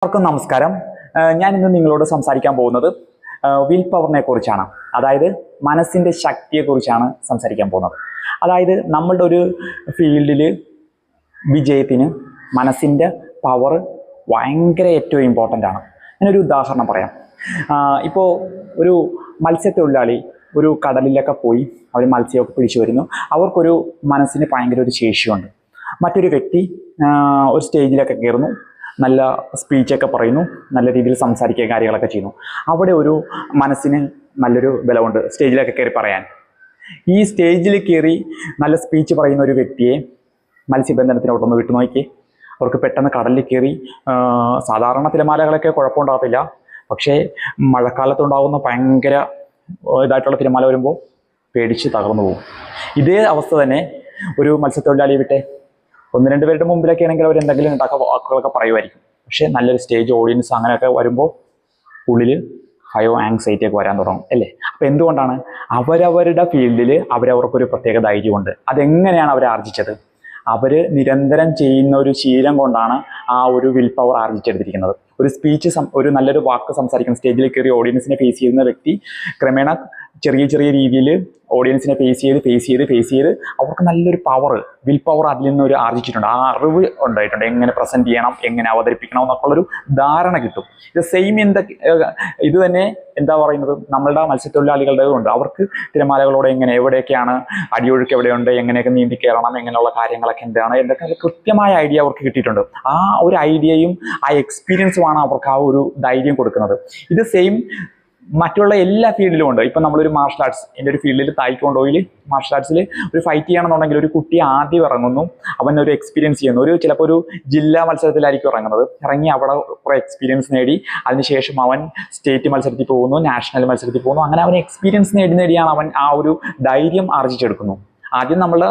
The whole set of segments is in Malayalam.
എല്ലാവർക്കും നമസ്കാരം. ഞാൻ ഇന്ന് നിങ്ങളോട് സംസാരിക്കാൻ പോകുന്നത് വിൽ പവറിനെ കുറിച്ചാണ്. അതായത് മനസ്സിൻ്റെ ശക്തിയെക്കുറിച്ചാണ് സംസാരിക്കാൻ പോകുന്നത്. അതായത് നമ്മളുടെ ഒരു ഫീൽഡിൽ വിജയത്തിന് മനസ്സിൻ്റെ പവർ ഭയങ്കര ഏറ്റവും ഇമ്പോർട്ടൻ്റ് ആണ്. ഞാനൊരു ഉദാഹരണം പറയാം. ഇപ്പോൾ ഒരു മത്സ്യത്തൊഴിലാളി ഒരു കടലിലൊക്കെ പോയി അവർ മത്സ്യമൊക്കെ പിടിച്ചു വരുന്നു. അവർക്കൊരു മനസ്സിന് ഭയങ്കര ഒരു ശേഷിയുണ്ട്. മറ്റൊരു വ്യക്തി ഒരു സ്റ്റേജിലൊക്കെ കയറുന്നു, നല്ല സ്പീച്ചൊക്കെ പറയുന്നു, നല്ല രീതിയിൽ സംസാരിക്കുക, കാര്യങ്ങളൊക്കെ ചെയ്യുന്നു. അവിടെ ഒരു മനസ്സിന് നല്ലൊരു ബലമുണ്ട് സ്റ്റേജിലൊക്കെ കയറി പറയാൻ. ഈ സ്റ്റേജിൽ കയറി നല്ല സ്പീച്ച് പറയുന്ന ഒരു വ്യക്തിയെ മത്സ്യബന്ധനത്തിനോട്ടൊന്ന് വിട്ടു നോക്കി. അവർക്ക് പെട്ടെന്ന് കടലിൽ കയറി സാധാരണ തിരമാലകളൊക്കെ കുഴപ്പമുണ്ടാകത്തില്ല, പക്ഷേ മഴക്കാലത്തുണ്ടാകുന്ന ഭയങ്കര ഇതായിട്ടുള്ള തിരമാല വരുമ്പോൾ പേടിച്ച് തകർന്നു പോകും. ഇതേ അവസ്ഥ തന്നെ ഒരു മത്സ്യത്തൊഴിലാളിയെ വിട്ടെ. ഒന്ന് രണ്ട് പേരുടെ മുമ്പിലൊക്കെ ആണെങ്കിൽ അവർ എന്തെങ്കിലും വാക്കുകളൊക്കെ പറയുമായിരിക്കും. പക്ഷേ നല്ലൊരു സ്റ്റേജ് ഓഡിയൻസ് അങ്ങനെയൊക്കെ വരുമ്പോൾ ഉള്ളിൽ ഭയവും ആങ്സൈറ്റി ഒക്കെ വരാൻ തുടങ്ങും, അല്ലേ? അപ്പം എന്തുകൊണ്ടാണ്? അവരവരുടെ ഫീൽഡിൽ അവരവർക്കൊരു പ്രത്യേക ധൈര്യമുണ്ട്. അതെങ്ങനെയാണ് അവർ ആർജിച്ചത്? അവർ നിരന്തരം ചെയ്യുന്ന ഒരു ശീലം കൊണ്ടാണ് ആ ഒരു വിൽ പവർ ആർജിച്ചെടുത്തിരിക്കുന്നത്. ഒരു സ്പീച്ച്, ഒരു നല്ലൊരു വാക്ക് സംസാരിക്കുന്ന സ്റ്റേജിൽ കയറി ഓഡിയൻസിനെ ഫേസ് ചെയ്യുന്ന വ്യക്തി ക്രമേണ ചെറിയ ചെറിയ രീതിയിൽ ഓഡിയൻസിനെ ഫേസ് ചെയ്ത് അവർക്ക് നല്ലൊരു പവർ, വിൽ പവർ അതിൽ നിന്നൊരു ആർജിച്ചിട്ടുണ്ട്. ആ അറിവ് ഉണ്ടായിട്ടുണ്ട്. എങ്ങനെ പ്രസൻറ്റ് ചെയ്യണം, എങ്ങനെ അവതരിപ്പിക്കണം എന്നൊക്കെയുള്ളൊരു ധാരണ കിട്ടും. ഇത് സെയിം ഇത് തന്നെ എന്താ പറയുന്നത്, നമ്മളുടെ മത്സ്യത്തൊഴിലാളികളുടെ ഉണ്ട്. അവർക്ക് തിരമാലകളോടെ എങ്ങനെ, എവിടെയൊക്കെയാണ് അടിയൊഴുക്ക്, എവിടെയുണ്ട്, എങ്ങനെയൊക്കെ നീന്തി കയറണം, എങ്ങനെയുള്ള കാര്യങ്ങളൊക്കെ എന്താണ്, എന്തൊക്കെ കൃത്യമായ ഐഡിയ അവർക്ക് കിട്ടിയിട്ടുണ്ട്. ആ ഒരു ഐഡിയയും ആ എക്സ്പീരിയൻസുമാണ് അവർക്ക് ആ ഒരു ധൈര്യം കൊടുക്കുന്നത്. ഇത് സെയിം മറ്റുള്ള എല്ലാ ഫീൽഡിലും ഉണ്ട്. ഇപ്പം നമ്മളൊരു മാർഷൽ ആർട്സ്, എൻ്റെ ഒരു ഫീൽഡിൽ തായ്ക്കൊണ്ടോയിൽ മാർഷൽ ആർട്സിൽ ഒരു ഫൈറ്റ് ചെയ്യണമെന്നുണ്ടെങ്കിൽ ഒരു കുട്ടി ആദ്യം ഇറങ്ങുന്നു, അവൻ ഒരു എക്സ്പീരിയൻസ് ചെയ്യുന്നു. ചിലപ്പോൾ ഒരു ജില്ലാ മത്സരത്തിലായിരിക്കും ഇറങ്ങുന്നത്. ഇറങ്ങി അവിടെ കുറേ എക്സ്പീരിയൻസ് നേടി അതിനുശേഷം അവൻ സ്റ്റേറ്റ് മത്സരത്തിൽ പോകുന്നു, നാഷണൽ മത്സരത്തിൽ പോകുന്നു. അങ്ങനെ അവൻ എക്സ്പീരിയൻസ് നേടിയാണ് അവൻ ആ ഒരു ധൈര്യം ആർജിച്ചെടുക്കുന്നു. ആദ്യം നമ്മൾ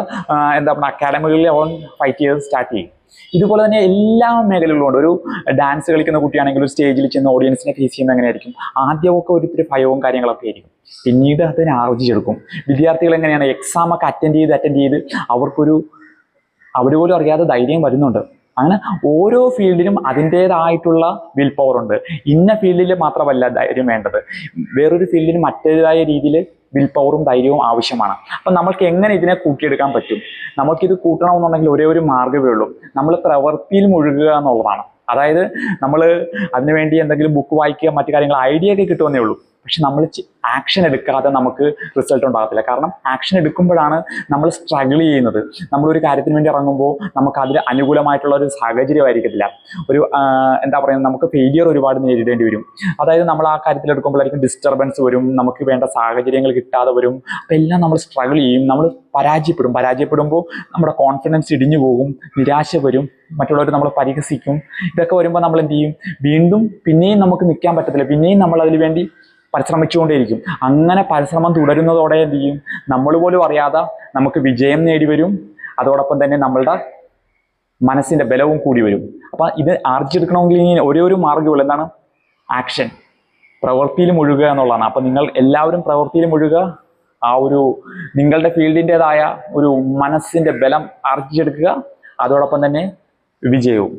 അക്കാഡമികളിൽ അവൻ ഫൈറ്റ് ചെയ്ത് സ്റ്റാർട്ട് ചെയ്യും. ഇതുപോലെ തന്നെ എല്ലാ മേഖലകളിലും ഉണ്ട്. ഒരു ഡാൻസ് കളിക്കുന്ന കുട്ടിയാണെങ്കിൽ ഒരു സ്റ്റേജിൽ ചെന്ന് ഓഡിയൻസിനെ ഫേസ് ചെയ്യുന്നത് എങ്ങനെയായിരിക്കും? ആദ്യമൊക്കെ ഒരിത്തിരി ഭയവും കാര്യങ്ങളൊക്കെ ആയിരിക്കും. പിന്നീട് അതിനെ ആർജിച്ചെടുക്കും. വിദ്യാർത്ഥികൾ എങ്ങനെയാണ് എക്സാമൊക്കെ അറ്റൻഡ് ചെയ്ത് അവർ പോലും അറിയാതെ ധൈര്യം വരുന്നുണ്ട്. അങ്ങനെ ഓരോ ഫീൽഡിലും അതിൻ്റേതായിട്ടുള്ള വിൽ പവർ ഉണ്ട്. ഇന്ന ഫീൽഡിൽ മാത്രമല്ല ധൈര്യം വേണ്ടത്, വേറൊരു ഫീൽഡിന് മറ്റേതായ രീതിയിൽ വിൽ പവറും ധൈര്യവും ആവശ്യമാണ്. അപ്പം നമ്മൾക്ക് എങ്ങനെ ഇതിനെ കൂട്ടിയെടുക്കാൻ പറ്റും? നമുക്കിത് കൂട്ടണമെന്നുണ്ടെങ്കിൽ ഒരേ ഒരു മാർഗ്ഗമേ ഉള്ളൂ. നമ്മൾ പ്രവൃത്തിയിൽ മുഴുകുക എന്നുള്ളതാണ്. അതായത് നമ്മൾ അതിനുവേണ്ടി എന്തെങ്കിലും ബുക്ക് വായിക്കുക, മറ്റു കാര്യങ്ങൾ ഐഡിയ ഒക്കെ കിട്ടുമെന്നേ ഉള്ളൂ. പക്ഷെ നമ്മൾ ആക്ഷൻ എടുക്കാതെ നമുക്ക് റിസൾട്ട് ഉണ്ടാകത്തില്ല. കാരണം ആക്ഷൻ എടുക്കുമ്പോഴാണ് നമ്മൾ സ്ട്രഗിൾ ചെയ്യുന്നത്. നമ്മളൊരു കാര്യത്തിന് വേണ്ടി ഇറങ്ങുമ്പോൾ നമുക്ക് അതിൽ അനുകൂലമായിട്ടുള്ള ഒരു സാഹചര്യമായിരിക്കത്തില്ല. നമുക്ക് ഫെയിലിയർ ഒരുപാട് നേരിടേണ്ടി വരും. അതായത് നമ്മൾ ആ കാര്യത്തിൽ എടുക്കുമ്പോഴായിരിക്കും ഡിസ്റ്റർബൻസ് വരും, നമുക്ക് വേണ്ട സാഹചര്യങ്ങൾ കിട്ടാതെ വരും. അപ്പം എല്ലാം നമ്മൾ സ്ട്രഗിൾ ചെയ്യും, നമ്മൾ പരാജയപ്പെടുമ്പോൾ നമ്മുടെ കോൺഫിഡൻസ് ഇടിഞ്ഞു പോകും, നിരാശ വരും, മറ്റുള്ളവർ നമ്മൾ പരിഹസിക്കും. ഇതൊക്കെ വരുമ്പോൾ നമ്മൾ എന്ത് ചെയ്യും? പിന്നെയും നമുക്ക് നിൽക്കാൻ പറ്റത്തില്ല. പിന്നെയും നമ്മൾ അതിനു വേണ്ടി പരിശ്രമിച്ചുകൊണ്ടേയിരിക്കും. അങ്ങനെ പരിശ്രമം തുടരുന്നതോടെ എന്ത് ചെയ്യും? നമ്മൾ പോലും അറിയാതെ നമുക്ക് വിജയം നേടി വരും. അതോടൊപ്പം തന്നെ നമ്മളുടെ മനസ്സിൻ്റെ ബലവും കൂടി വരും. അപ്പം ഇത് ആർജിച്ചെടുക്കണമെങ്കിൽ ഒരേ ഒരു മാർഗ്ഗമുള്ളൂ. എന്താണ്? ആക്ഷൻ, പ്രവൃത്തിയിൽ മുഴുകുക എന്നുള്ളതാണ്. അപ്പം നിങ്ങൾ എല്ലാവരും പ്രവൃത്തിയിൽ മുഴുകുക. ആ ഒരു നിങ്ങളുടെ ഫീൽഡിൻ്റെതായ ഒരു മനസ്സിൻ്റെ ബലം ആർജിച്ചെടുക്കുക. അതോടൊപ്പം തന്നെ വിജയവും.